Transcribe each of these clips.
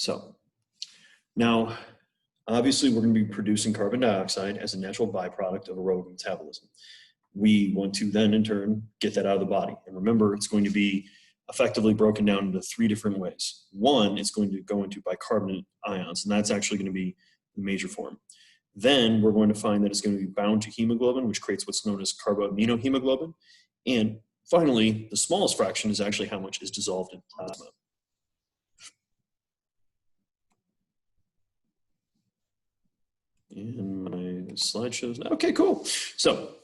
So now, obviously, we're going to be producing carbon dioxide as a natural byproduct of aerobic metabolism. We want to then, in turn, get that out of the body. And remember, it's going to be effectively broken down into 3 different ways. One, it's going to go into bicarbonate ions, and that's actually going to be the major form. Then we're going to find that it's going to be bound to hemoglobin, which creates what's known as Carbaminohemoglobin. And finally, the smallest fraction is actually how much is dissolved in plasma. And my slide shows now. Okay, cool. So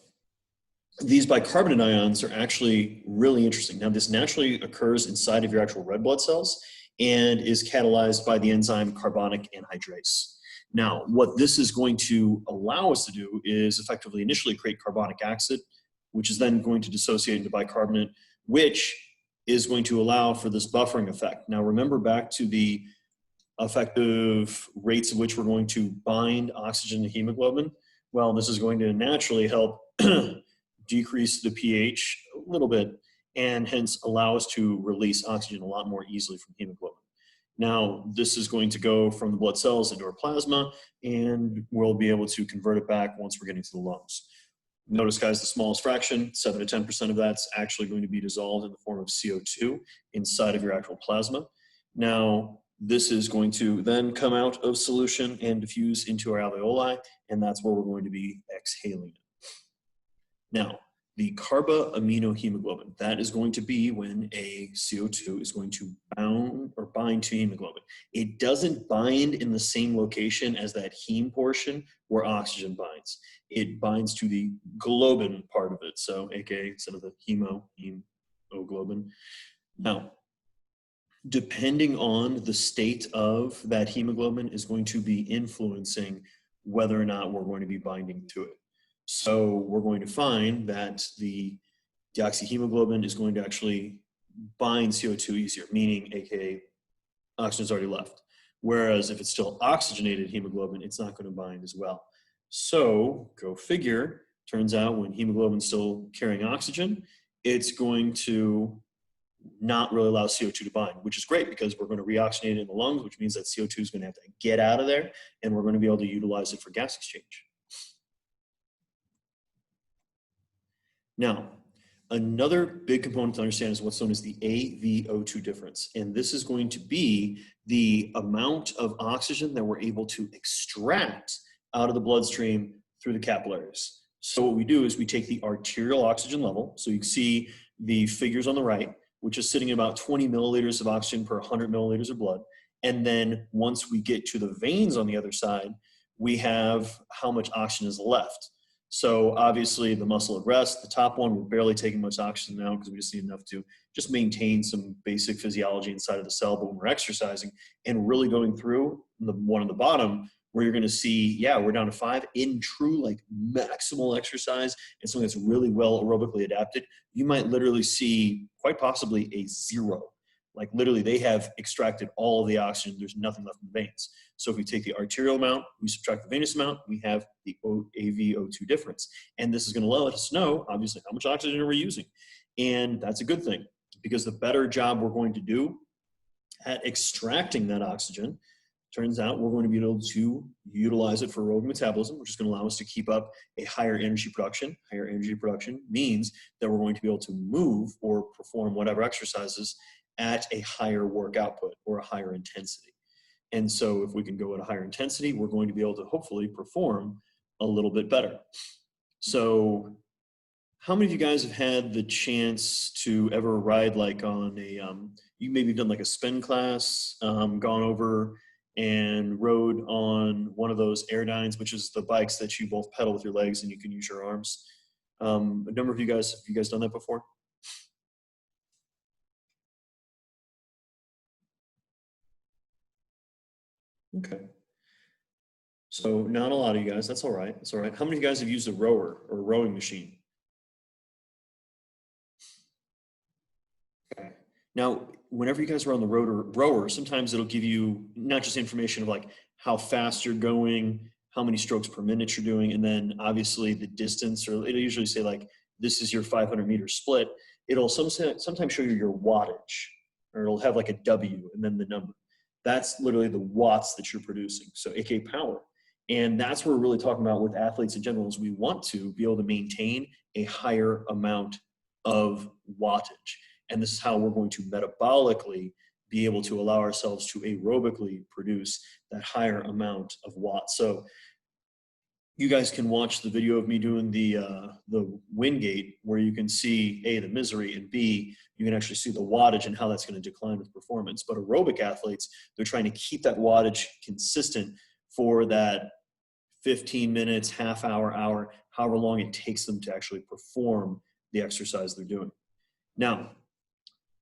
these bicarbonate ions are actually really interesting. Now, this naturally occurs inside of your actual red blood cells and is catalyzed by the enzyme carbonic anhydrase. Now, what this is going to allow us to do is effectively initially create carbonic acid, which is then going to dissociate into bicarbonate, which is going to allow for this buffering effect. Now, remember back to the effective rates at which we're going to bind oxygen to hemoglobin. Well, this is going to naturally help decrease the pH a little bit and hence allow us to release oxygen a lot more easily from hemoglobin. Now, this is going to go from the blood cells into our plasma, and we'll be able to convert it back once we're getting to the lungs. Notice, guys, the smallest fraction, 7 to 10% of that's actually going to be dissolved in the form of CO2 inside of your actual plasma. Now, this is going to then come out of solution and diffuse into our alveoli, and that's where we're going to be exhaling. Now, the carbaminohemoglobin, that is going to be when a CO2 is going to bind to hemoglobin. It doesn't bind in the same location as that heme portion where oxygen binds. It binds to the globin part of it, so aka instead of the hemoglobin. Now, depending on the state of that hemoglobin is going to be influencing whether or not we're going to be binding to it. So we're going to find that the deoxyhemoglobin is going to actually bind CO2 easier, meaning aka oxygen's already left. Whereas if it's still oxygenated hemoglobin, it's not going to bind as well. So go figure, turns out when hemoglobin's still carrying oxygen, it's going to not really allow CO2 to bind, which is great because we're going to reoxygenate it in the lungs, which means that CO2 is going to have to get out of there, and we're going to be able to utilize it for gas exchange. Now, another big component to understand is what's known as the AVO2 difference. And this is going to be the amount of oxygen that we're able to extract out of the bloodstream through the capillaries. So what we do is we take the arterial oxygen level. So you can see the figures on the right, which is sitting at about 20 milliliters of oxygen per 100 milliliters of blood. And then once we get to the veins on the other side, we have how much oxygen is left. So obviously the muscle at rest, the top one, we're barely taking much oxygen now because we just need enough to just maintain some basic physiology inside of the cell. But when we're exercising and really going through the one on the bottom, where you're going to see, yeah, we're down to 5 in true like maximal exercise and something that's really well aerobically adapted, you might literally see quite possibly a 0. Like literally they have extracted all of the oxygen. There's nothing left in the veins. So if we take the arterial amount, we subtract the venous amount, we have the AVO2 difference. And this is going to let us know, obviously, how much oxygen are we using. And that's a good thing because the better job we're going to do at extracting that oxygen, turns out we're going to be able to utilize it for aerobic metabolism, which is going to allow us to keep up a higher energy production. Higher energy production means that we're going to be able to move or perform whatever exercises at a higher work output or a higher intensity. And so if we can go at a higher intensity, we're going to be able to hopefully perform a little bit better. So how many of you guys have had the chance to ever ride like on a, you maybe done like a spin class, gone over and rode on one of those Airdynes, which is the bikes that you both pedal with your legs and you can use your arms. A number of you guys, have you guys done that before? Okay. So not a lot of you guys, that's all right, that's all right. How many of you guys have used a rower or a rowing machine? Okay. Now, whenever you guys are on the rower, sometimes it'll give you not just information of like how fast you're going, how many strokes per minute you're doing, and then obviously the distance, or it'll usually say like, this is your 500-meter split. It'll sometimes show you your wattage, or it'll have like a W and then the number. That's literally the watts that you're producing, so aka power. And that's what we're really talking about with athletes in general, is we want to be able to maintain a higher amount of wattage. And this is how we're going to metabolically be able to allow ourselves to aerobically produce that higher amount of watts. So you guys can watch the video of me doing the wind gate, where you can see A, the misery, and B, you can actually see the wattage and how that's going to decline with performance. But aerobic athletes, they're trying to keep that wattage consistent for that 15 minutes, half hour, hour, however long it takes them to actually perform the exercise they're doing. Now,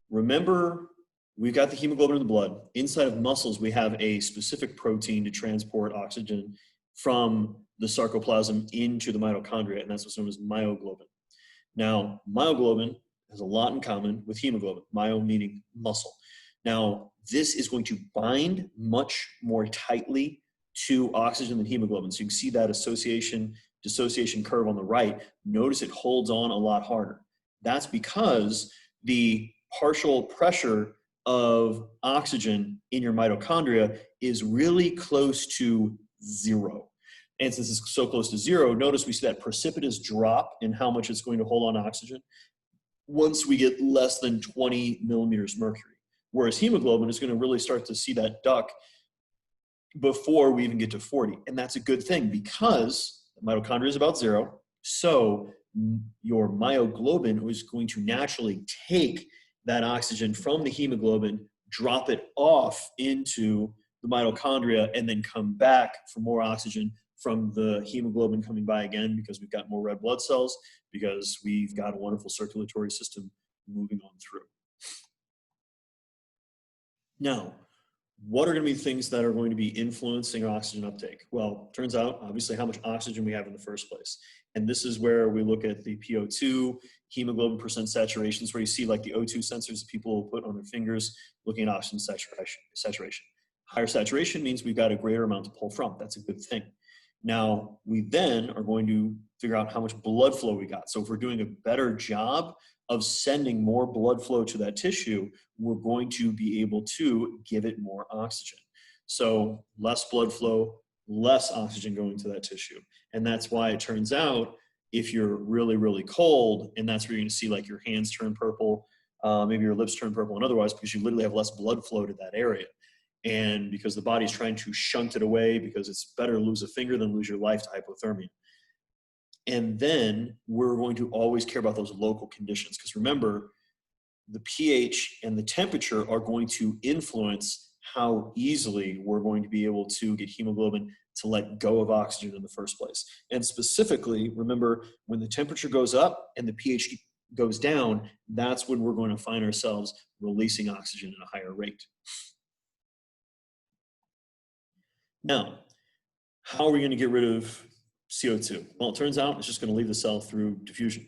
remember, we've got the hemoglobin in the blood. Inside of muscles, we have a specific protein to transport oxygen from the sarcoplasm into the mitochondria, and that's what's known as myoglobin. Now, myoglobin has a lot in common with hemoglobin, myo meaning muscle. Now, this is going to bind much more tightly to oxygen than hemoglobin. So you can see that dissociation curve on the right. Notice it holds on a lot harder. That's because the partial pressure of oxygen in your mitochondria is really close to zero. And since it's so close to zero, notice we see that precipitous drop in how much it's going to hold on oxygen once we get less than 20 millimeters mercury. Whereas hemoglobin is going to really start to see that duck before we even get to 40. And that's a good thing, because the mitochondria is about zero. So your myoglobin is going to naturally take that oxygen from the hemoglobin, drop it off into the mitochondria, and then come back for more oxygen from the hemoglobin coming by again, because we've got more red blood cells, because we've got a wonderful circulatory system moving on through. Now, what are going to be things that are going to be influencing oxygen uptake? Well, turns out, obviously, how much oxygen we have in the first place. And this is where we look at the PO2, hemoglobin percent saturations, where you see like the O2 sensors that people put on their fingers looking at oxygen saturation. Higher saturation means we've got a greater amount to pull from. That's a good thing. Now, we then are going to figure out how much blood flow we got. So if we're doing a better job of sending more blood flow to that tissue, we're going to be able to give it more oxygen. So less blood flow, less oxygen going to that tissue. And that's why it turns out, if you're really, really cold, and that's where you're going to see like your hands turn purple, maybe your lips turn purple and otherwise, because you literally have less blood flow to that area. And because the body's trying to shunt it away, because it's better to lose a finger than lose your life to hypothermia. And then we're going to always care about those local conditions, because remember, the pH and the temperature are going to influence how easily we're going to be able to get hemoglobin to let go of oxygen in the first place. And specifically, remember, when the temperature goes up and the pH goes down, that's when we're going to find ourselves releasing oxygen at a higher rate. Now, how are we going to get rid of CO2? Well, it turns out it's just going to leave the cell through diffusion.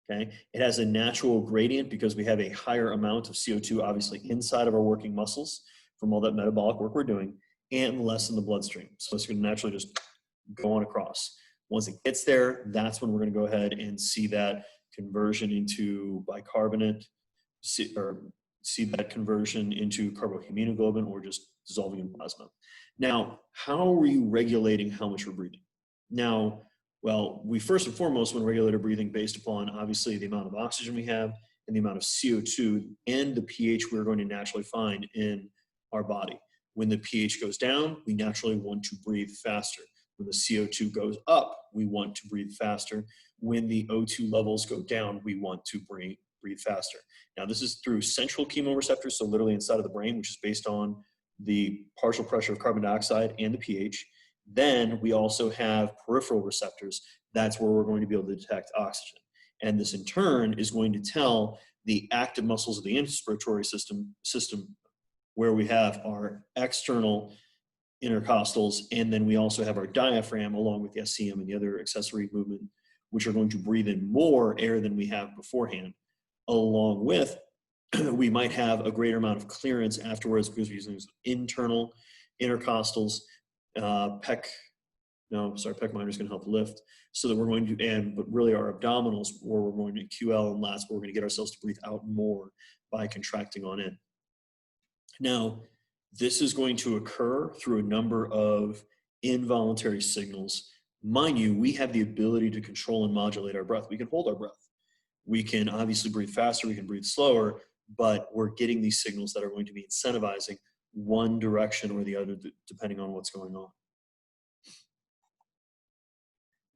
Okay? It has a natural gradient because we have a higher amount of CO2, obviously, inside of our working muscles from all that metabolic work we're doing, and less in the bloodstream. So it's going to naturally just go on across. Once it gets there, that's when we're going to go ahead and see that conversion into bicarbonate, see that conversion into carbaminohemoglobin, or just dissolving in plasma. Now, how are we regulating how much we're breathing? Now, well, we first and foremost want to regulate our breathing based upon, obviously, the amount of oxygen we have and the amount of CO2 and the pH we're going to naturally find in our body. When the pH goes down, we naturally want to breathe faster. When the CO2 goes up, we want to breathe faster. When the O2 levels go down, we want to breathe faster. Now, this is through central chemoreceptors, so literally inside of the brain, which is based on the partial pressure of carbon dioxide and the pH. Then we also have peripheral receptors. That's where we're going to be able to detect oxygen. And this in turn is going to tell the active muscles of the inspiratory system where we have our external intercostals, and then we also have our diaphragm along with the SCM and the other accessory movement, which are going to breathe in more air than we have beforehand. Along with, we might have a greater amount of clearance afterwards because we're using these internal intercostals. Pec minor is going to help lift, so that we're going to, but really our abdominals, where we're going to QL and lats, where we're going to get ourselves to breathe out more by contracting on in. Now, this is going to occur through a number of involuntary signals. Mind you, we have the ability to control and modulate our breath. We can hold our breath. We can obviously breathe faster, we can breathe slower, but we're getting these signals that are going to be incentivizing one direction or the other, depending on what's going on.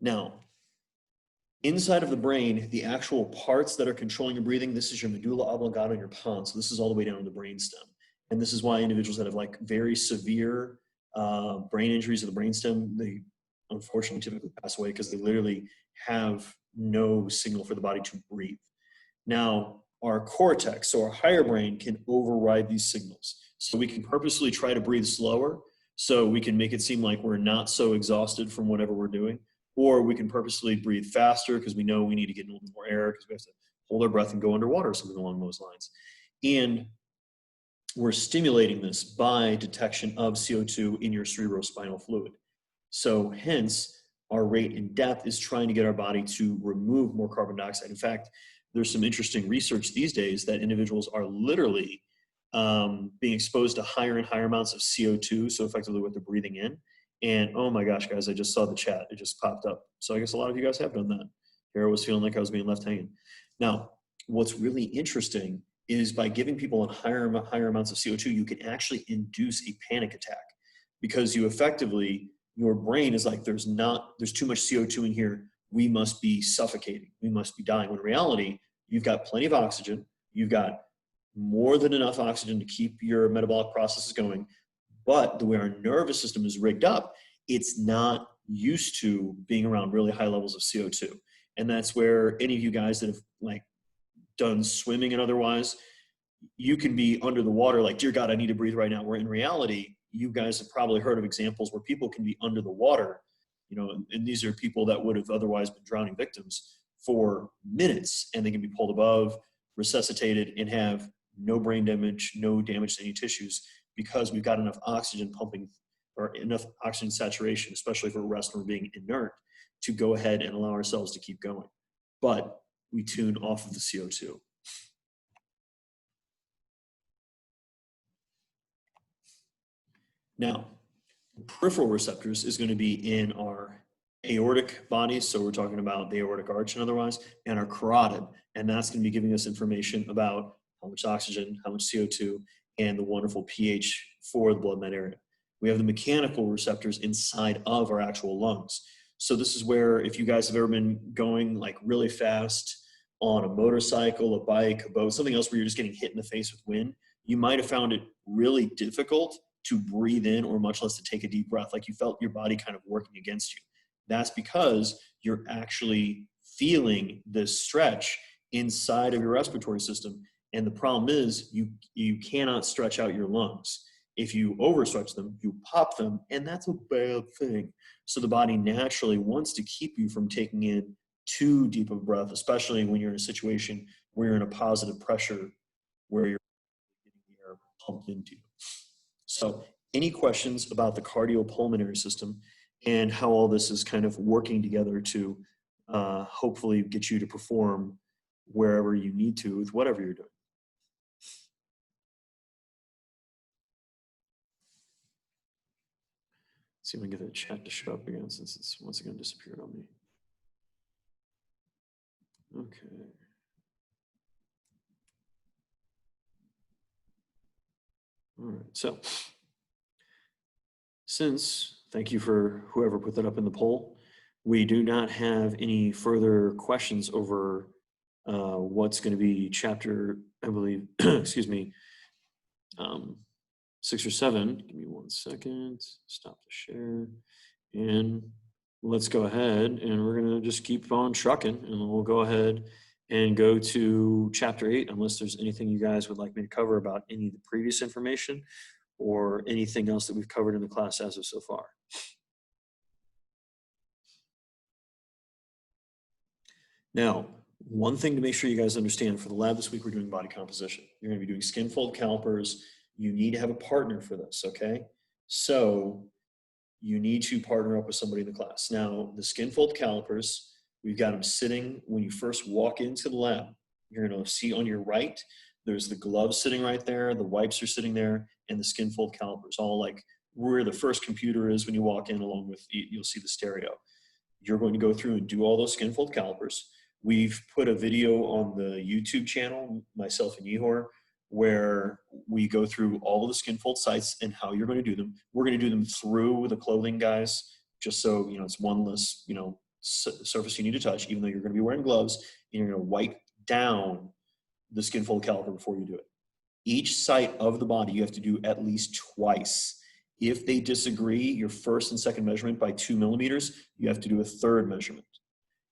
Now, inside of the brain, the actual parts that are controlling your breathing, this is your medulla oblongata and your pons. So this is all the way down to the brainstem. And this is why individuals that have like very severe brain injuries of the brainstem, they unfortunately typically pass away because they literally have no signal for the body to breathe. Now, our cortex, so our higher brain, can override these signals. So we can purposely try to breathe slower so we can make it seem like we're not so exhausted from whatever we're doing. Or we can purposely breathe faster because we know we need to get a little bit more air because we have to hold our breath and go underwater or something along those lines. And we're stimulating this by detection of CO2 in your cerebrospinal fluid. So hence, our rate and depth is trying to get our body to remove more carbon dioxide. In fact, there's some interesting research these days that individuals are literally being exposed to higher and higher amounts of CO2, so effectively what they're breathing in. And oh my gosh, guys, I just saw the chat. It just popped up. So I guess a lot of you guys have done that. Here I was feeling like I was being left hanging. Now, what's really interesting is by giving people higher amounts of CO2, you can actually induce a panic attack because you effectively, your brain is like, there's too much CO2 in here. We must be suffocating. We must be dying. When in reality, you've got plenty of oxygen. You've got more than enough oxygen to keep your metabolic processes going. But the way our nervous system is rigged up, it's not used to being around really high levels of CO2. And that's where any of you guys that have like done swimming and otherwise, you can be under the water like, dear God, I need to breathe right now. Where in reality, you guys have probably heard of examples where people can be under the water, you know, and these are people that would have otherwise been drowning victims for minutes, and they can be pulled above, resuscitated, and have no brain damage, no damage to any tissues, because we've got enough oxygen pumping or enough oxygen saturation, especially for rest when we're being inert, to go ahead and allow ourselves to keep going. But we tune off of the CO2. Now, peripheral receptors is going to be in our aortic bodies, so we're talking about the aortic arch and otherwise, and our carotid, and that's going to be giving us information about how much oxygen, how much CO2, and the wonderful pH for the blood in that area. We have the mechanical receptors inside of our actual lungs. So this is where, if you guys have ever been going like really fast on a motorcycle, a bike, a boat, something else where you're just getting hit in the face with wind, you might have found it really difficult to breathe in, or much less to take a deep breath, like you felt your body kind of working against you. That's because you're actually feeling this stretch inside of your respiratory system. And the problem is you cannot stretch out your lungs. If you overstretch them, you pop them, and that's a bad thing. So the body naturally wants to keep you from taking in too deep of a breath, especially when you're in a situation where you're in a positive pressure, where you're getting the air pumped into you. So any questions about the cardiopulmonary system and how all this is kind of working together to hopefully get you to perform wherever you need to with whatever you're doing? Let's see if I can get that chat to show up again, since it's once again disappeared on me. Okay. All right, so thank you for whoever put that up in the poll. We do not have any further questions over what's going to be chapter, I believe, excuse me, 6 or 7. Give me 1 second, stop the share, and let's go ahead and we're going to just keep on trucking, and we'll go ahead and go to chapter 8, unless there's anything you guys would like me to cover about any of the previous information or anything else that we've covered in the class as of so far. Now, one thing to make sure you guys understand, for the lab this week, we're doing body composition. You're going to be doing skin fold calipers. You need to have a partner for this, okay? So you need to partner up with somebody in the class. Now, the skin fold calipers, we've got them sitting when you first walk into the lab. You're going to see on your right, There's the gloves sitting right there, the wipes are sitting there, and the skin fold calipers, all like where the first computer is when you walk in, along with, you'll see the stereo. You're going to go through and do all those skin fold calipers. We've put a video on the YouTube channel, myself and Yehor, where we go through all of the skin fold sites and how you're going to do them. We're going to do them through the clothing, guys, just so you know it's one less surface you need to touch, even though you're going to be wearing gloves, and you're going to wipe down the skin fold caliper before you do it. Each site of the body you have to do at least twice. If they disagree your first and second measurement by 2 millimeters, you have to do a third measurement.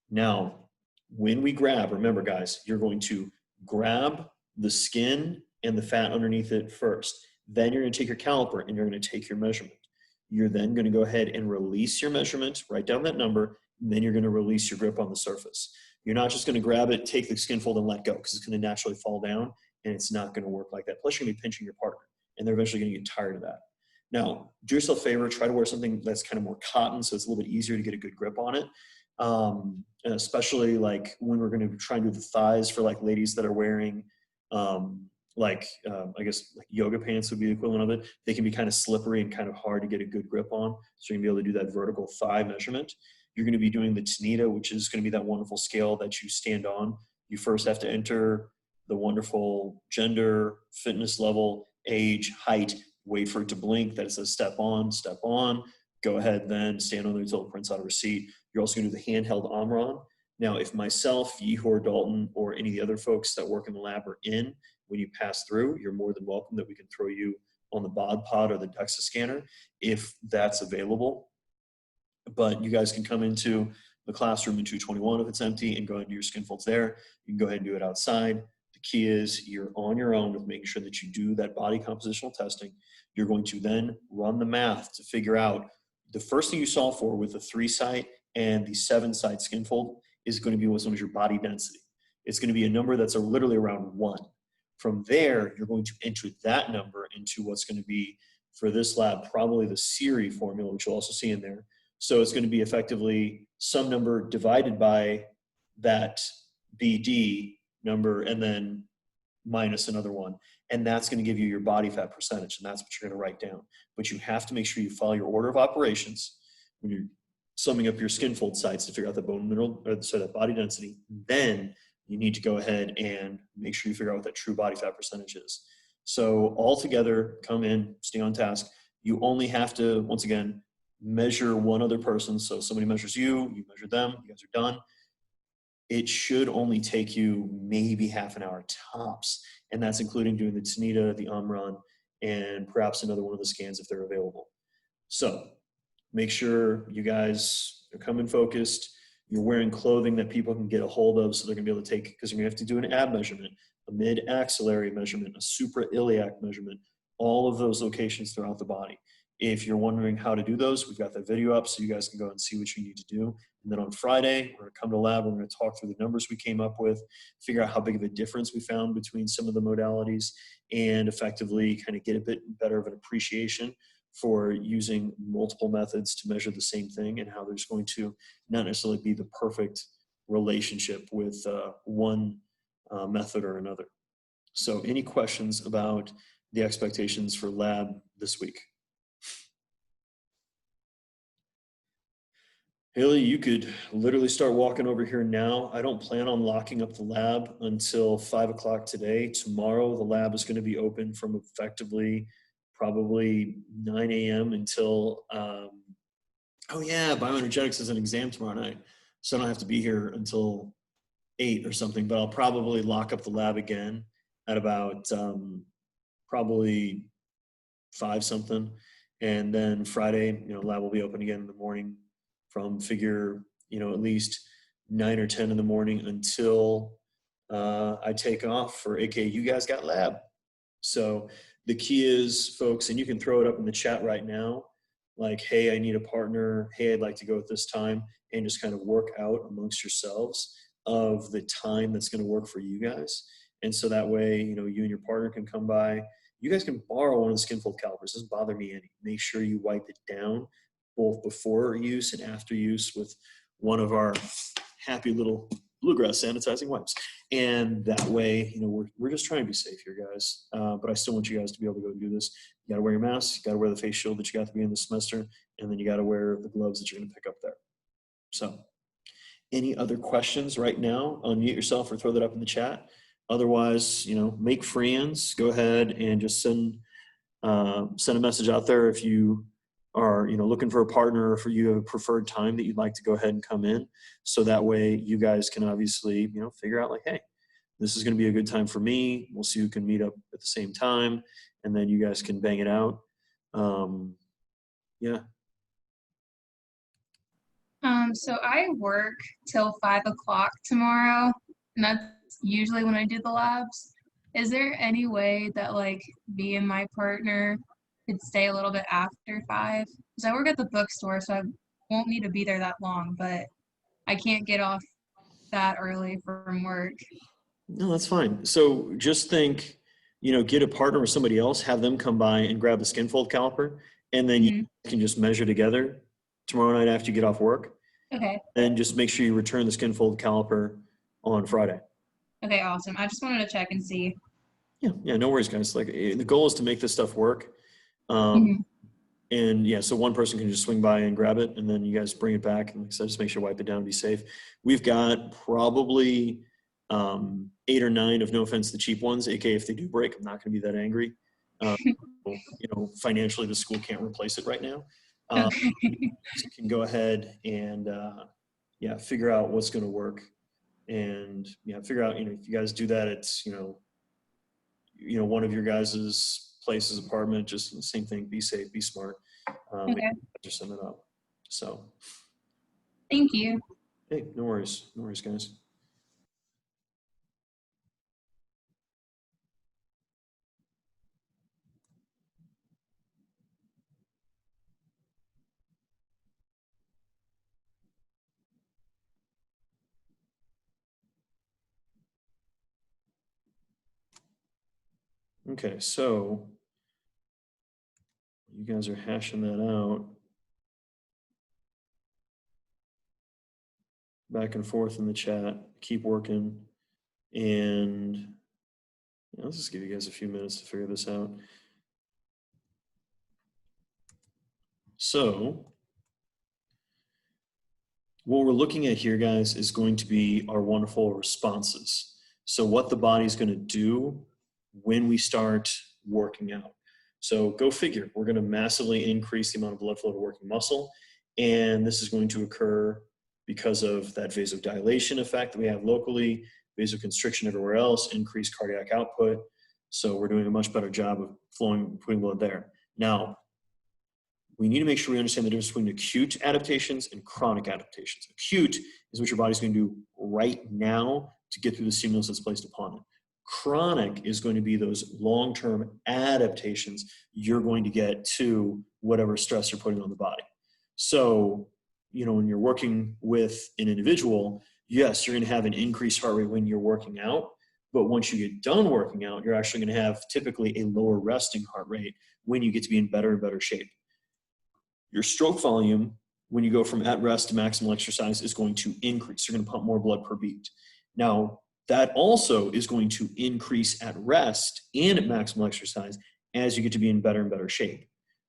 Now, when we grab, remember guys, you're going to grab the skin and the fat underneath it first. Then you're going to take your caliper and you're going to take your measurement. You're then going to go ahead and release your measurement, write down that number, and then you're going to release your grip on the surface. You're not just going to grab it, take the skin fold, and let go, because it's going to naturally fall down, and it's not going to work like that. Plus, you're going to be pinching your partner, and they're eventually going to get tired of that. Now, do yourself a favor, try to wear something that's kind of more cotton, so it's a little bit easier to get a good grip on it. And especially like when we're going to try and do the thighs for like ladies that are wearing I guess like yoga pants would be the equivalent of it. They can be kind of slippery and kind of hard to get a good grip on. So you're going to be able to do that vertical thigh measurement. You're going to be doing the Tanita, which is going to be that wonderful scale that you stand on. You first have to enter the wonderful gender, fitness level, age, height, wait for it to blink. That it says step on, step on. Go ahead then, stand on there until it prints out a receipt. You're also going to do the handheld Omron. Now, if myself, Yehor, Dalton, or any of the other folks that work in the lab are in, when you pass through, you're more than welcome that we can throw you on the bod pod or the DEXA scanner if that's available. But you guys can come into the classroom in 221 if it's empty and go ahead and do your skin folds there. You can go ahead and do it outside. The key is you're on your own with making sure that you do that body compositional testing. You're going to then run the math to figure out the first thing you solve for with the 3-site and the 7-site skin fold is going to be what's known as your body density. It's going to be a number that's literally around 1. From there, you're going to enter that number into what's going to be, for this lab, probably the Siri formula, which you'll also see in there. So it's going to be effectively some number divided by that BD number and then minus another one. And that's going to give you your body fat percentage, and that's what you're going to write down. But you have to make sure you follow your order of operations when you're summing up your skin fold sites to figure out the bone mineral, or sorry, that body density. Then you need to go ahead and make sure you figure out what that true body fat percentage is. So all together, come in, stay on task. You only have to, once again, measure one other person. So somebody measures you, you measure them, you guys are done. It should only take you maybe half an hour tops. And that's including doing the Tanita, the Omron, and perhaps another one of the scans if they're available. So make sure you guys are coming focused. You're wearing clothing that people can get a hold of, so they're going to be able to take, because you're going to have to do an ab measurement, a mid-axillary measurement, a suprailiac measurement, all of those locations throughout the body. If you're wondering how to do those, we've got that video up so you guys can go and see what you need to do. And then on Friday, we're going to come to the lab, we're going to talk through the numbers we came up with, figure out how big of a difference we found between some of the modalities, and effectively kind of get a bit better of an appreciation for using multiple methods to measure the same thing, and how there's going to not necessarily be the perfect relationship with one method or another. So any questions about the expectations for lab this week? Haley, you could literally start walking over here now. I don't plan on locking up the lab until 5 o'clock today. Tomorrow, the lab is going to be open from effectively probably 9 a.m. until, oh yeah, bioenergetics is an exam tomorrow night. So I don't have to be here until 8 or something, but I'll probably lock up the lab again at about probably 5 something. And then Friday, lab will be open again in the morning from figure, at least 9 or 10 in the morning until I take off for AKA you guys got lab. So the key is, folks, and you can throw it up in the chat right now, like, hey, I need a partner. Hey, I'd like to go at this time, and just kind of work out amongst yourselves of the time that's going to work for you guys. And so that way, you and your partner can come by. You guys can borrow one of the skin fold calipers. Doesn't bother me any. Make sure you wipe it down both before use and after use with one of our happy little bluegrass sanitizing wipes. And that way, you know, we're just trying to be safe here, guys. But I still want you guys to be able to go do this. You got to wear your mask, you got to wear the face shield that you got to be in this semester, and then you got to wear the gloves that you're going to pick up there. So any other questions right now? Unmute yourself or throw that up in the chat. Otherwise, you know, make friends. Go ahead and just send a message out there if you are, you know, looking for a partner, or if you have a preferred time that you'd like to go ahead and come in. So that way you guys can obviously, you know, figure out like, hey, this is going to be a good time for me. We'll see who can meet up at the same time, and then you guys can bang it out. Yeah. So I work till 5 o'clock tomorrow, and that's usually when I do the labs. Is there any way that like me and my partner could stay a little bit after 5? Because I work at the bookstore, so I won't need to be there that long, but I can't get off that early from work. No, that's fine. So just think, you know, get a partner with somebody else, have them come by and grab the skin fold caliper, and then you can just measure together tomorrow night after you get off work. Okay. And just make sure you return the skin fold caliper on Friday. Okay, awesome. I just wanted to check and see. Yeah, no worries, guys. Like the goal is to make this stuff work. Mhm. And yeah, so one person can just swing by and grab it, and then you guys bring it back. And like I said, just make sure wipe it down, be safe. We've got probably 8 or 9 of, no offense, the cheap ones, aka if they do break, I'm not going to be that angry. You know, financially, the school can't replace it right now. Okay. You can go ahead and yeah, figure out what's going to work, and yeah, figure out, you know, if you guys do that, it's you know one of your guys's places, apartment, just the same thing. Be safe, be smart. Okay. Just sum it up. So Thank you. hey, no worries, guys. Okay, so you guys are hashing that out back and forth in the chat. Keep working, and yeah, let's just give you guys a few minutes to figure this out. So what we're looking at here, guys, is going to be our wonderful responses. So what the body's going to do when we start working out. So go figure, we're going to massively increase the amount of blood flow to working muscle, and this is going to occur because of that vasodilation effect that we have locally, vasoconstriction everywhere else, increased cardiac output. So we're doing a much better job of putting blood there. Now, we need to make sure we understand the difference between acute adaptations and chronic adaptations. Acute is what your body's going to do right now to get through the stimulus that's placed upon it. Chronic is going to be those long-term adaptations you're going to get to whatever stress you're putting on the body. So, you know, when you're working with an individual, yes, you're going to have an increased heart rate when you're working out, but once you get done working out, you're actually going to have typically a lower resting heart rate when you get to be in better and better shape. Your stroke volume, when you go from at rest to maximal exercise, is going to increase. You're going to pump more blood per beat. Now, that also is going to increase at rest and at maximal exercise as you get to be in better and better shape.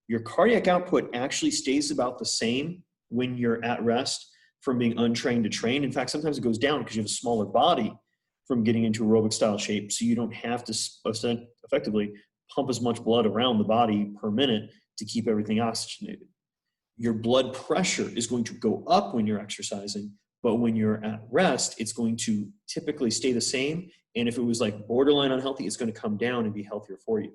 Your cardiac output actually stays about the same when you're at rest from being untrained to trained. In fact, sometimes it goes down because you have a smaller body from getting into aerobic style shape, so you don't have to effectively pump as much blood around the body per minute to keep everything oxygenated. Your blood pressure is going to go up when you're exercising, but when you're at rest, it's going to typically stay the same. And if it was like borderline unhealthy, it's going to come down and be healthier for you.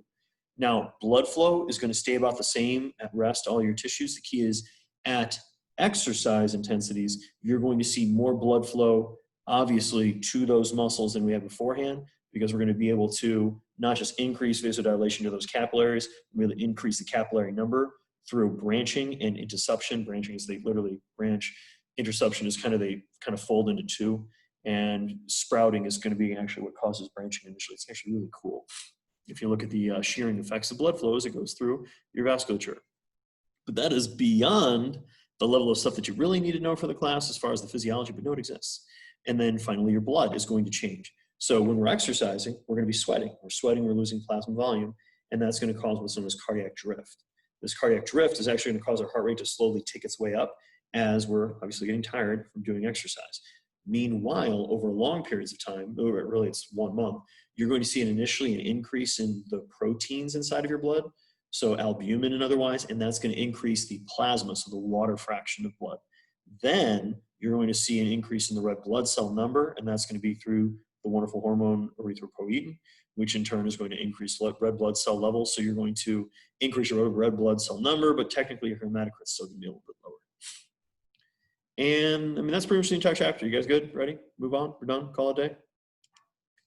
Now, blood flow is going to stay about the same at rest, all your tissues. The key is at exercise intensities, you're going to see more blood flow, obviously, to those muscles than we had beforehand, because we're going to be able to not just increase vasodilation to those capillaries, we're going to increase the capillary number through branching and interception. Branching is they literally branch. Interception is they kind of fold into two. And sprouting is going to be actually what causes branching initially. It's actually really cool. If you look at the shearing effects of blood flow as it goes through your vasculature. But that is beyond the level of stuff that you really need to know for the class as far as the physiology, but know it exists. And then finally, your blood is going to change. So when we're exercising, we're going to be sweating. We're sweating, we're losing plasma volume, and that's going to cause what's known as cardiac drift. This cardiac drift is actually going to cause our heart rate to slowly tick its way up as we're obviously getting tired from doing exercise. Meanwhile, over long periods of time, really it's 1 month, you're going to see initially an increase in the proteins inside of your blood, so albumin and otherwise, and that's going to increase the plasma, so the water fraction of blood. Then you're going to see an increase in the red blood cell number, and that's going to be through the wonderful hormone erythropoietin, which in turn is going to increase red blood cell levels. So you're going to increase your red blood cell number, but technically your hematocrit's still going to be a little bit lower. And I mean, that's pretty much the entire chapter. You guys good? Ready? Move on? We're done? Call it a day?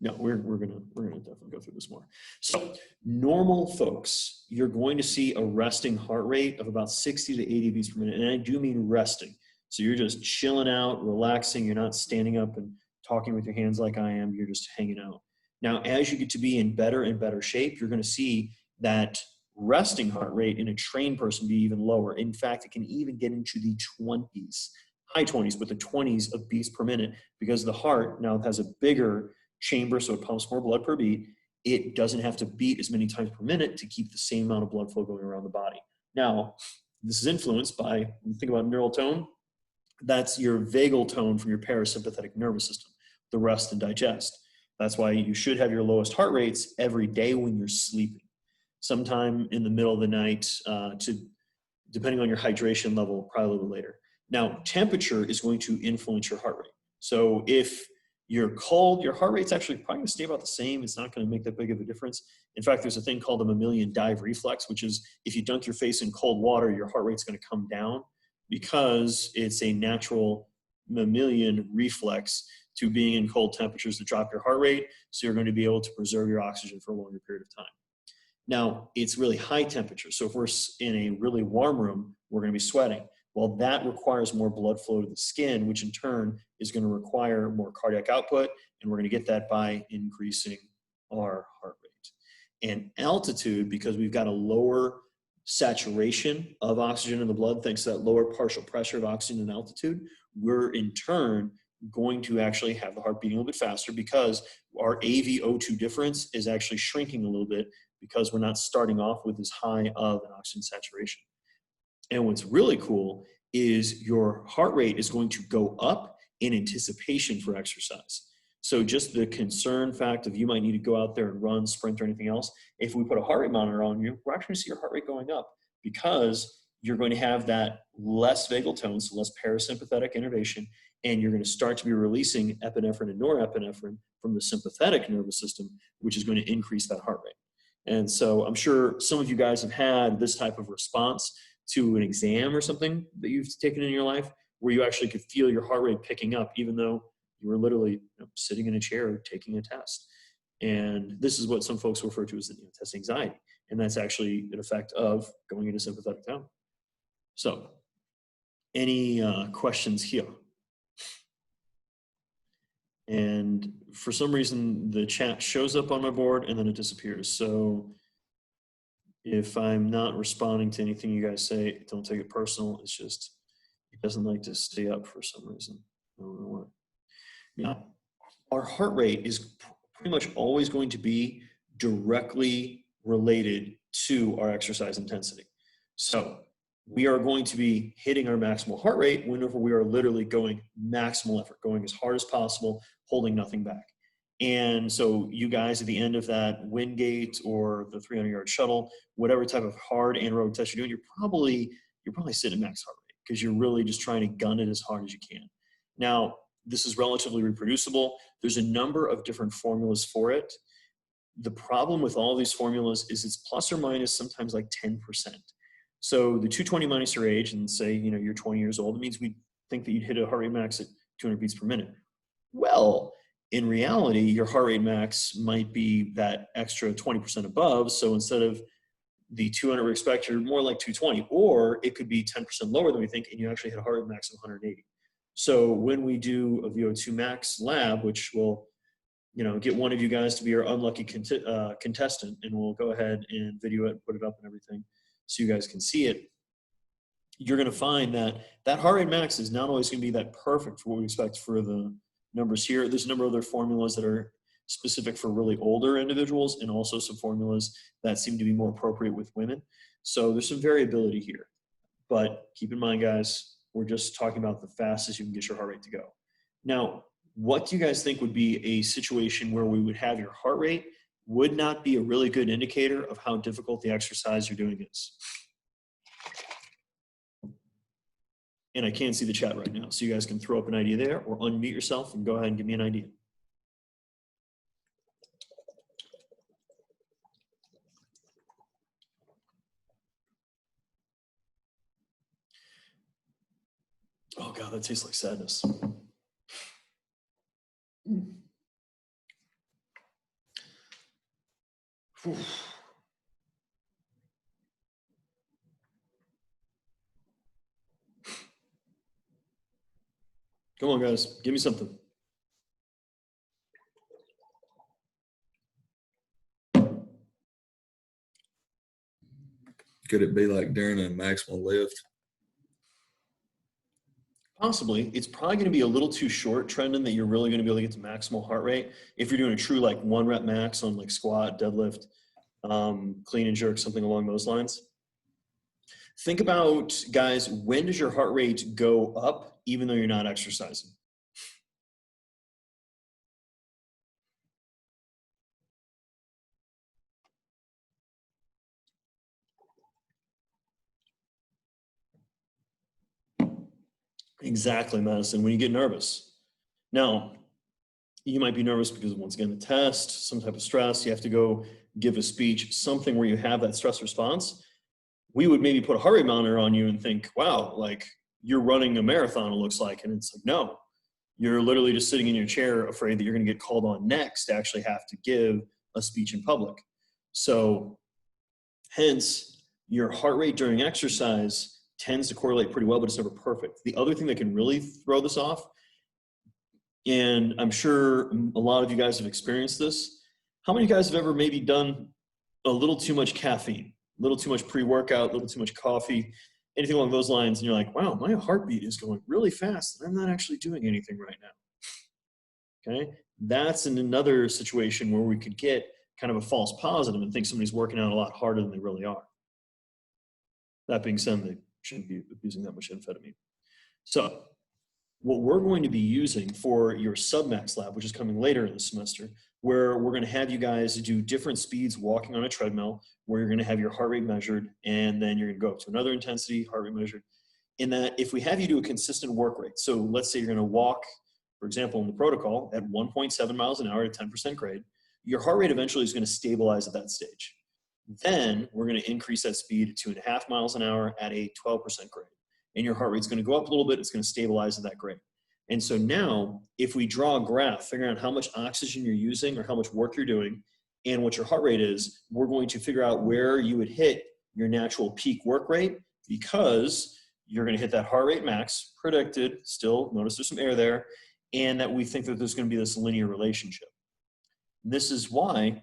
No, we're gonna definitely go through this more. So normal folks, you're going to see a resting heart rate of about 60 to 80 beats per minute. And I do mean resting. So you're just chilling out, relaxing. You're not standing up and talking with your hands like I am. You're just hanging out. Now, as you get to be in better and better shape, you're going to see that resting heart rate in a trained person be even lower. In fact, it can even get into the 20s, high 20s, but the 20s of beats per minute, because the heart now has a bigger chamber, so it pumps more blood per beat. It doesn't have to beat as many times per minute to keep the same amount of blood flow going around the body. Now, this is influenced by, when you think about neural tone, that's your vagal tone from your parasympathetic nervous system, the rest and digest. That's why you should have your lowest heart rates every day when you're sleeping. Sometime in the middle of the night, depending on your hydration level, probably a little later. Now, temperature is going to influence your heart rate. So if you're cold, your heart rate's actually probably going to stay about the same. It's not going to make that big of a difference. In fact, there's a thing called the mammalian dive reflex, which is if you dunk your face in cold water, your heart rate's going to come down because it's a natural mammalian reflex to being in cold temperatures to drop your heart rate. So you're going to be able to preserve your oxygen for a longer period of time. Now, it's really high temperature. So if we're in a really warm room, we're going to be sweating. Well, that requires more blood flow to the skin, which in turn is going to require more cardiac output. And we're going to get that by increasing our heart rate. And altitude, because we've got a lower saturation of oxygen in the blood, thanks to that lower partial pressure of oxygen and altitude, we're in turn going to actually have the heart beating a little bit faster because our AVO2 difference is actually shrinking a little bit because we're not starting off with as high of an oxygen saturation. And what's really cool is your heart rate is going to go up in anticipation for exercise. So just the concern fact of you might need to go out there and run, sprint, or anything else, if we put a heart rate monitor on you, we're actually going to see your heart rate going up because you're going to have that less vagal tone, so less parasympathetic innervation, and you're going to start to be releasing epinephrine and norepinephrine from the sympathetic nervous system, which is going to increase that heart rate. And so I'm sure some of you guys have had this type of response to an exam or something that you've taken in your life where you actually could feel your heart rate picking up even though you were literally sitting in a chair taking a test. And this is what some folks refer to as test anxiety. And that's actually an effect of going into sympathetic tone. So any questions here? And for some reason, the chat shows up on my board and then it disappears. So if I'm not responding to anything you guys say, don't take it personal. It's just, it doesn't like to stay up for some reason. I don't know why. Now, our heart rate is pretty much always going to be directly related to our exercise intensity. So we are going to be hitting our maximal heart rate whenever we are literally going maximal effort, going as hard as possible, holding nothing back. And so you guys at the end of that Wingate or the 300-yard shuttle, whatever type of hard anaerobic test you're doing, you're probably sitting at max heart rate because you're really just trying to gun it as hard as you can. Now, this is relatively reproducible. There's a number of different formulas for it. The problem with all these formulas is it's plus or minus sometimes like 10%. So the 220 minus your age and say, you're 20 years old, it means we think that you'd hit a heart rate max at 200 beats per minute. Well, in reality, your heart rate max might be that extra 20% above. So instead of the 200 we expect, you're more like 220, or it could be 10% lower than we think, and you actually hit a heart rate max of 180. So when we do a VO2 max lab, which will, get one of you guys to be our unlucky contestant, and we'll go ahead and video it, put it up and everything so you guys can see it, you're going to find that that heart rate max is not always going to be that perfect for what we expect for the numbers here. There's a number of other formulas that are specific for really older individuals, and also some formulas that seem to be more appropriate with women. So there's some variability here. But keep in mind, guys, we're just talking about the fastest you can get your heart rate to go. Now, what do you guys think would be a situation where we would have your heart rate would not be a really good indicator of how difficult the exercise you're doing is? And I can't see the chat right now, so you guys can throw up an idea there or unmute yourself and go ahead and give me an idea. Oh God, that tastes like sadness. Whew. Come on, guys, give me something. Could it be like during a maximal lift? Possibly. It's probably going to be a little too short, Trendon, that you're really going to be able to get to maximal heart rate. If you're doing a true like 1 rep max on like squat, deadlift, clean and jerk, something along those lines. Think about, guys, when does your heart rate go up even though you're not exercising? Exactly, Madison, when you get nervous. Now, you might be nervous because, once again, the test, some type of stress, you have to go give a speech, something where you have that stress response. We would maybe put a heart rate monitor on you and think, wow, like you're running a marathon, it looks like. And it's like, no, you're literally just sitting in your chair afraid that you're going to get called on next to actually have to give a speech in public. So hence, your heart rate during exercise tends to correlate pretty well, but it's never perfect. The other thing that can really throw this off, and I'm sure a lot of you guys have experienced this, how many of you guys have ever maybe done a little too much caffeine, a little too much pre-workout, a little too much coffee, anything along those lines, and you're like, wow, my heartbeat is going really fast, and I'm not actually doing anything right now, okay? That's in another situation where we could get kind of a false positive and think somebody's working out a lot harder than they really are. That being said, they shouldn't be abusing that much amphetamine. So what we're going to be using for your submax lab, which is coming later in the semester, where we're going to have you guys do different speeds walking on a treadmill, where you're going to have your heart rate measured, and then you're going to go up to another intensity, heart rate measured. In that, if we have you do a consistent work rate, so let's say you're going to walk, for example, in the protocol at 1.7 miles an hour at 10% grade, your heart rate eventually is going to stabilize at that stage. Then we're going to increase that speed to 2.5 miles an hour at a 12% grade. And your heart rate's going to go up a little bit. It's going to stabilize at that grade. And so now, if we draw a graph, figuring out how much oxygen you're using or how much work you're doing and what your heart rate is, we're going to figure out where you would hit your natural peak work rate, because you're going to hit that heart rate max, predicted, still, notice there's some air there, and that we think that there's going to be this linear relationship. This is why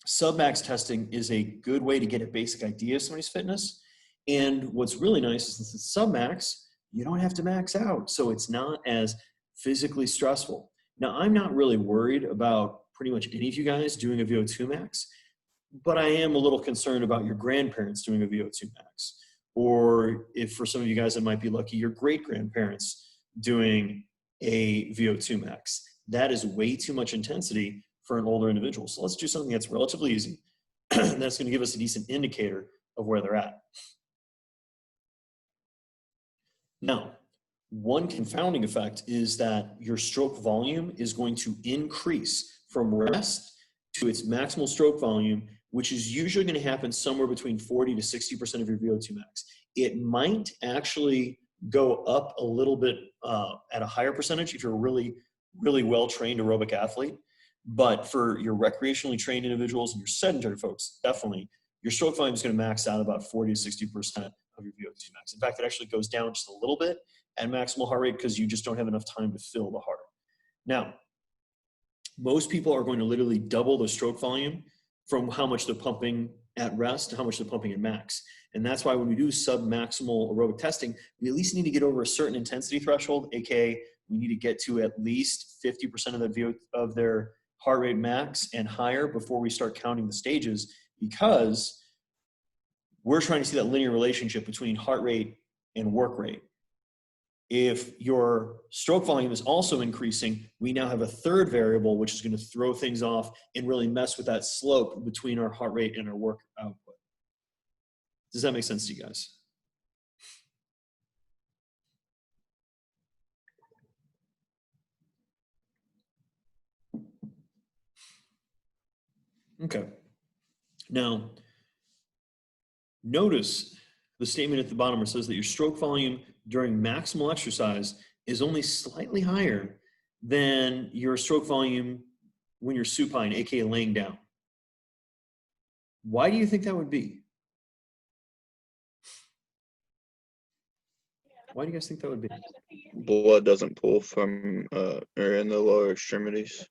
submax testing is a good way to get a basic idea of somebody's fitness. And what's really nice is, since it's submax, you don't have to max out. So it's not as physically stressful. Now, I'm not really worried about pretty much any of you guys doing a VO2 max, but I am a little concerned about your grandparents doing a VO2 max. Or if for some of you guys that might be lucky, your great-grandparents doing a VO2 max. That is way too much intensity for an older individual. So let's do something that's relatively easy. That's going to give us a decent indicator of where they're at. Now, one confounding effect is that your stroke volume is going to increase from rest to its maximal stroke volume, which is usually going to happen somewhere between 40 to 60% of your VO2 max. It might actually go up a little bit at a higher percentage if you're a really, really well-trained aerobic athlete. But for your recreationally trained individuals and your sedentary folks, definitely, your stroke volume is going to max out about 40 to 60% of your VO2 max. In fact, it actually goes down just a little bit at maximal heart rate because you just don't have enough time to fill the heart. Now, most people are going to literally double the stroke volume from how much they're pumping at rest to how much they're pumping at max. And that's why when we do sub-maximal aerobic testing, we at least need to get over a certain intensity threshold, aka we need to get to at least 50% of of their heart rate max and higher before we start counting the stages, because we're trying to see that linear relationship between heart rate and work rate. If your stroke volume is also increasing, we now have a third variable, which is going to throw things off and really mess with that slope between our heart rate and our work output. Does that make sense to you guys? Okay. Now, notice the statement at the bottom where it says that your stroke volume during maximal exercise is only slightly higher than your stroke volume when you're supine, aka laying down. Why do you think that would be? Why do you guys think that would be? Blood doesn't pull from or in the lower extremities.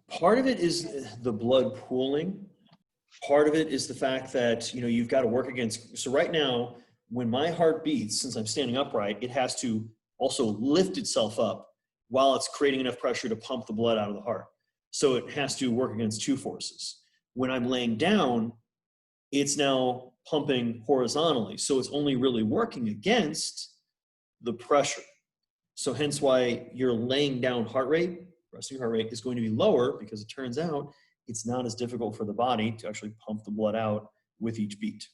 Part of it is the blood pooling. Part of it is the fact that, you know, you've got to work against. So right now, when my heart beats, since I'm standing upright, it has to also lift itself up while it's creating enough pressure to pump the blood out of the heart. So it has to work against two forces. When I'm laying down, it's now pumping horizontally. So it's only really working against the pressure. So hence why your laying down heart rate, resting heart rate, is going to be lower, because it turns out it's not as difficult for the body to actually pump the blood out with each beat.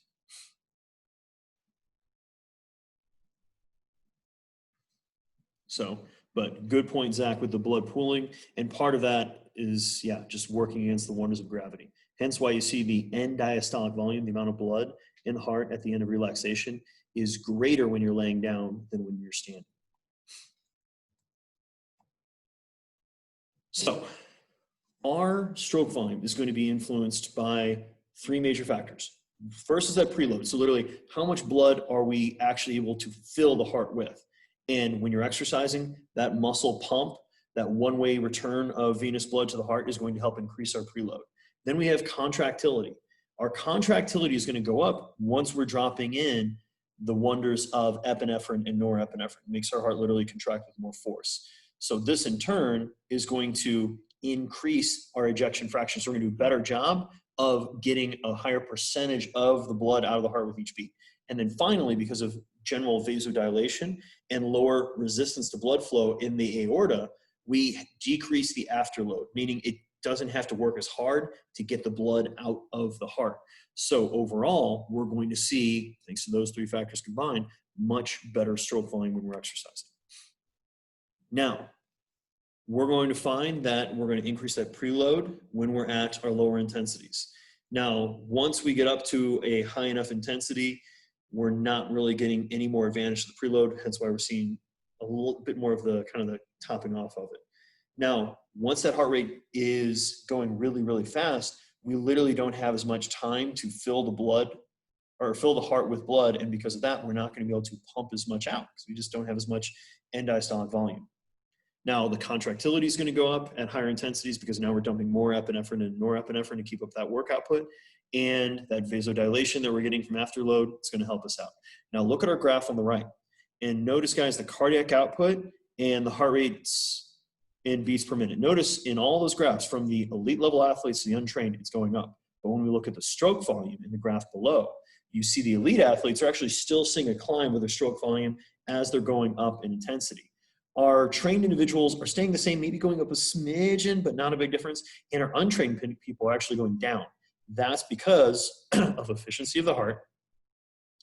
So, but good point, Zach, with the blood pooling. And part of that is, yeah, just working against the wonders of gravity. Hence why you see the end diastolic volume, the amount of blood in the heart at the end of relaxation, is greater when you're laying down than when you're standing. So, our stroke volume is going to be influenced by three major factors. First is that preload. So literally, how much blood are we actually able to fill the heart with? And when you're exercising, that muscle pump, that one-way return of venous blood to the heart, is going to help increase our preload. Then we have contractility. Our contractility is going to go up once we're dropping in the wonders of epinephrine and norepinephrine. It makes our heart literally contract with more force. So this in turn is going to increase our ejection fraction. So we're going to do a better job of getting a higher percentage of the blood out of the heart with each beat. And then finally, because of general vasodilation and lower resistance to blood flow in the aorta, we decrease the afterload, meaning it doesn't have to work as hard to get the blood out of the heart. So overall, we're going to see, thanks to those three factors combined, much better stroke volume when we're exercising. Now, we're going to find that we're going to increase that preload when we're at our lower intensities. Now, once we get up to a high enough intensity, we're not really getting any more advantage to the preload, hence why we're seeing a little bit more of the kind of the topping off of it. Now, once that heart rate is going really, really fast, we literally don't have as much time to fill the blood or fill the heart with blood, and because of that, we're not going to be able to pump as much out because we just don't have as much end diastolic volume. Now, the contractility is going to go up at higher intensities because now we're dumping more epinephrine and norepinephrine to keep up that work output, and that vasodilation that we're getting from afterload is going to help us out. Now, look at our graph on the right, and notice, guys, the cardiac output and the heart rates in beats per minute. Notice in all those graphs, from the elite level athletes to the untrained, it's going up. But when we look at the stroke volume in the graph below, you see the elite athletes are actually still seeing a climb with their stroke volume as they're going up in intensity. Our trained individuals are staying the same, maybe going up a smidgen, but not a big difference. And our untrained people are actually going down. That's because of efficiency of the heart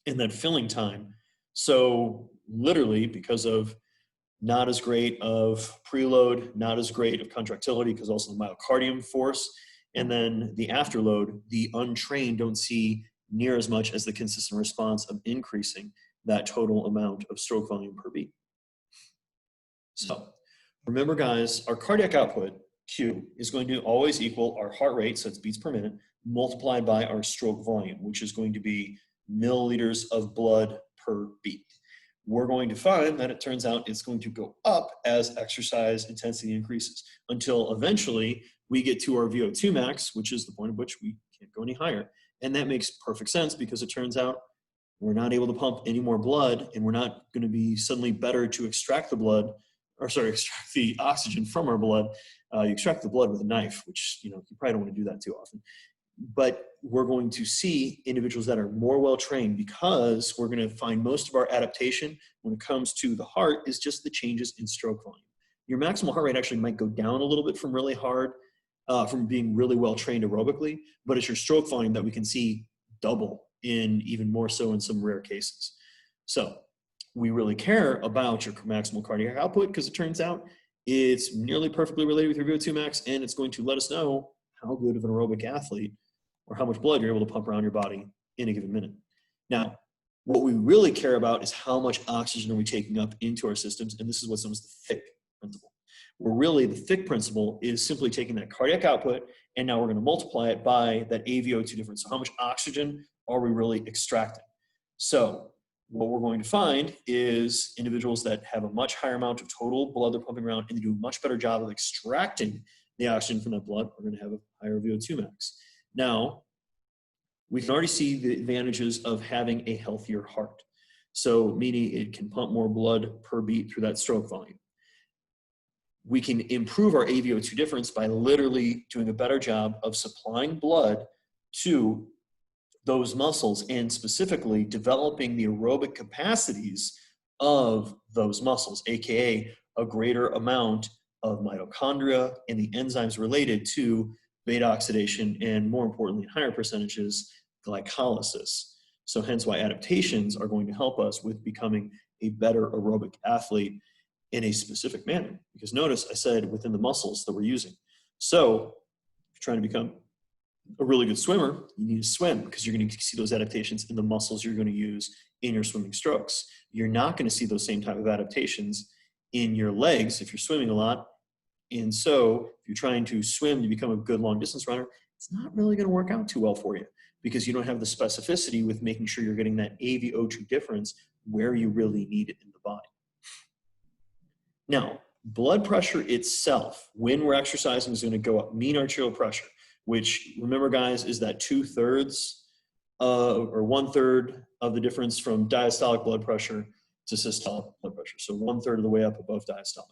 and that filling time. So literally, because of not as great of preload, not as great of contractility, because also the myocardium force, and then the afterload, the untrained don't see near as much as the consistent response of increasing that total amount of stroke volume per beat. So remember, guys, our cardiac output, Q, is going to always equal our heart rate, so it's beats per minute, multiplied by our stroke volume, which is going to be milliliters of blood per beat. We're going to find that it turns out it's going to go up as exercise intensity increases until eventually we get to our VO2 max, which is the point at which we can't go any higher. And that makes perfect sense because it turns out we're not able to pump any more blood, and we're not going to be suddenly better to extract the blood extract the oxygen from our blood. You extract the blood with a knife, which, you probably don't want to do that too often. But we're going to see individuals that are more well-trained, because we're going to find most of our adaptation when it comes to the heart is just the changes in stroke volume. Your maximal heart rate actually might go down a little bit from really hard, from being really well-trained aerobically, but it's your stroke volume that we can see double, in even more so in some rare cases. So we really care about your maximal cardiac output, because it turns out it's nearly perfectly related with your VO2 max, and it's going to let us know how good of an aerobic athlete or how much blood you're able to pump around your body in a given minute. Now, what we really care about is how much oxygen are we taking up into our systems, and this is what's known as the thick principle. Where really the thick principle is simply taking that cardiac output, and now we're going to multiply it by that AVO2 difference. So how much oxygen are we really extracting? So what we're going to find is individuals that have a much higher amount of total blood they're pumping around, and they do a much better job of extracting the oxygen from that blood, are going to have a higher VO2 max. Now, we can already see the advantages of having a healthier heart. So meaning it can pump more blood per beat through that stroke volume. We can improve our AVO2 difference by literally doing a better job of supplying blood to those muscles, and specifically developing the aerobic capacities of those muscles, aka a greater amount of mitochondria and the enzymes related to beta oxidation, and more importantly, in higher percentages, glycolysis. So hence why adaptations are going to help us with becoming a better aerobic athlete in a specific manner. Because notice I said within the muscles that we're using. So if you're trying to become a really good swimmer, you need to swim, because you're going to see those adaptations in the muscles you're going to use in your swimming strokes. You're not going to see those same type of adaptations in your legs if you're swimming a lot. And so if you're trying to swim to become a good long distance runner, it's not really going to work out too well for you, because you don't have the specificity with making sure you're getting that AVO2 difference where you really need it in the body. Now, blood pressure itself, when we're exercising, is going to go up. Mean arterial pressure, which, remember guys, is that 2/3 or 1/3 of the difference from diastolic blood pressure to systolic blood pressure. So 1/3 of the way up above diastolic.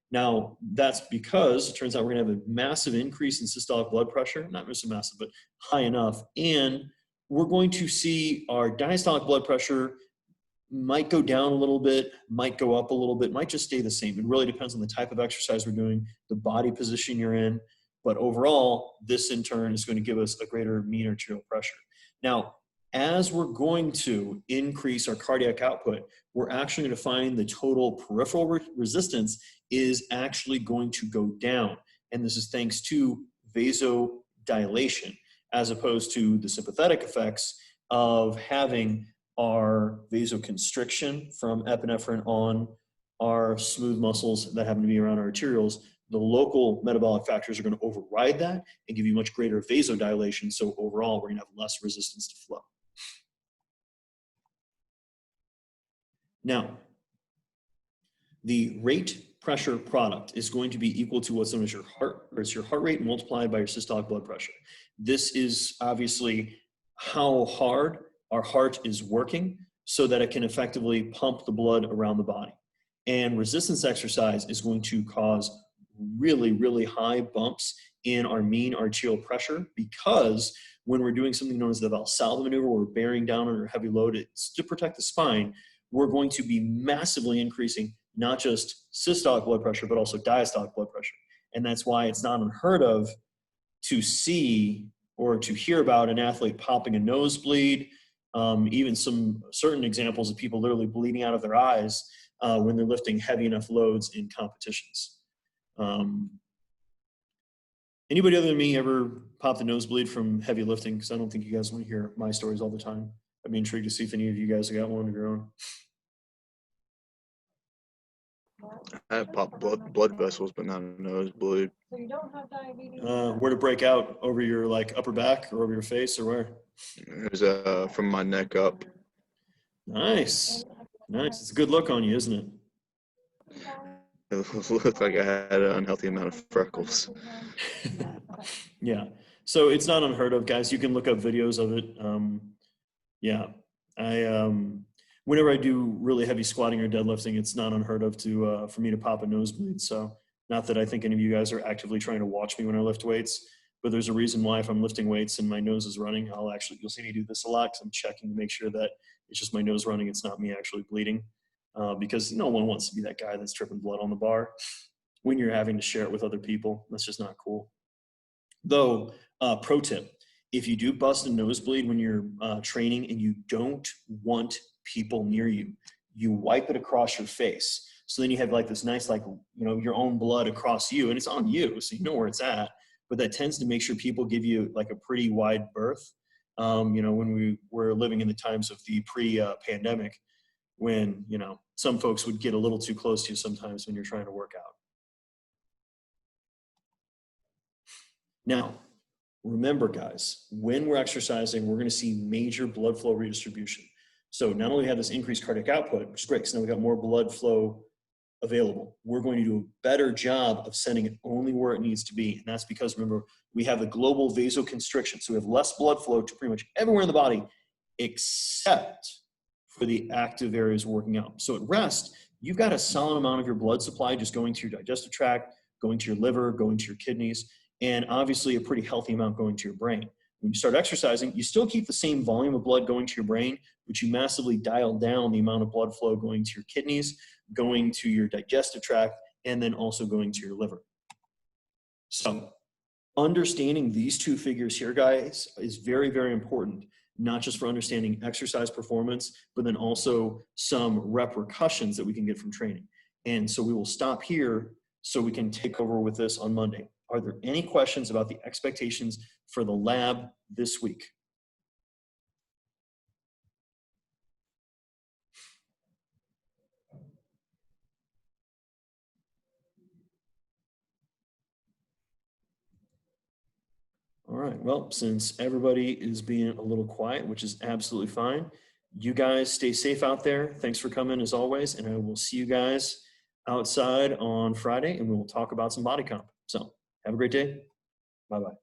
Now, that's because it turns out we're going to have a massive increase in systolic blood pressure, not just massive, but high enough. And we're going to see our diastolic blood pressure might go down a little bit, might go up a little bit, might just stay the same. It really depends on the type of exercise we're doing, the body position you're in. But overall, this in turn is going to give us a greater mean arterial pressure. Now, as we're going to increase our cardiac output, we're actually going to find the total peripheral resistance is actually going to go down. And this is thanks to vasodilation, as opposed to the sympathetic effects of having our vasoconstriction from epinephrine on our smooth muscles that happen to be around our arterioles. The local metabolic factors are going to override that and give you much greater vasodilation. So overall, we're going to have less resistance to flow. Now, the rate pressure product is going to be equal to what's known as your heart rate multiplied by your systolic blood pressure. This is obviously how hard our heart is working so that it can effectively pump the blood around the body. And resistance exercise is going to cause really, really high bumps in our mean arterial pressure, because when we're doing something known as the Valsalva maneuver, where we're bearing down under heavy load, it's to protect the spine, we're going to be massively increasing not just systolic blood pressure, but also diastolic blood pressure. And that's why it's not unheard of to see or to hear about an athlete popping a nosebleed, even some certain examples of people literally bleeding out of their eyes when they're lifting heavy enough loads in competitions. Anybody other than me ever popped a nosebleed from heavy lifting? Because I don't think you guys want to hear my stories all the time. I'd be intrigued to see if any of you guys have got one of your own. I have popped blood vessels, but not a nosebleed. So you don't have diabetes? Where to break out? Over your like upper back or over your face, or where? It was from my neck up. Nice. Nice. It's a good look on you, isn't it? It looked like I had an unhealthy amount of freckles. Yeah. So it's not unheard of, guys. You can look up videos of it. Yeah. whenever I do really heavy squatting or deadlifting, it's not unheard of to for me to pop a nosebleed. So not that I think any of you guys are actively trying to watch me when I lift weights, but there's a reason why if I'm lifting weights and my nose is running, you'll see me do this a lot because I'm checking to make sure that it's just my nose running. It's not me actually bleeding, because no one wants to be that guy that's dripping blood on the bar when you're having to share it with other people. That's just not cool. Though, pro tip, if you do bust a nosebleed when you're training and you don't want people near you, you wipe it across your face. So then you have like this nice, like, you know, your own blood across you, and it's on you, so you know where it's at. But that tends to make sure people give you like a pretty wide berth. You know, when we were living in the times of the pre-pandemic, when, you know, some folks would get a little too close to you sometimes when you're trying to work out. Now, remember guys, when we're exercising, we're gonna see major blood flow redistribution. So not only have this increased cardiac output, which is great, because now we got more blood flow available, we're going to do a better job of sending it only where it needs to be. And that's because, remember, we have the global vasoconstriction. So we have less blood flow to pretty much everywhere in the body, except for the active areas working out. So at rest, you've got a solid amount of your blood supply just going to your digestive tract, going to your liver, going to your kidneys, and obviously a pretty healthy amount going to your brain. When you start exercising, you still keep the same volume of blood going to your brain, but you massively dial down the amount of blood flow going to your kidneys, going to your digestive tract, and then also going to your liver. So understanding these two figures here, guys, is very, very important, not just for understanding exercise performance, but then also some repercussions that we can get from training. And so we will stop here so we can take over with this on Monday. Are there any questions about the expectations for the lab this week? All right, well, since everybody is being a little quiet, which is absolutely fine, you guys stay safe out there. Thanks for coming as always, and I will see you guys outside on Friday, and we will talk about some body comp. So have a great day. Bye-bye.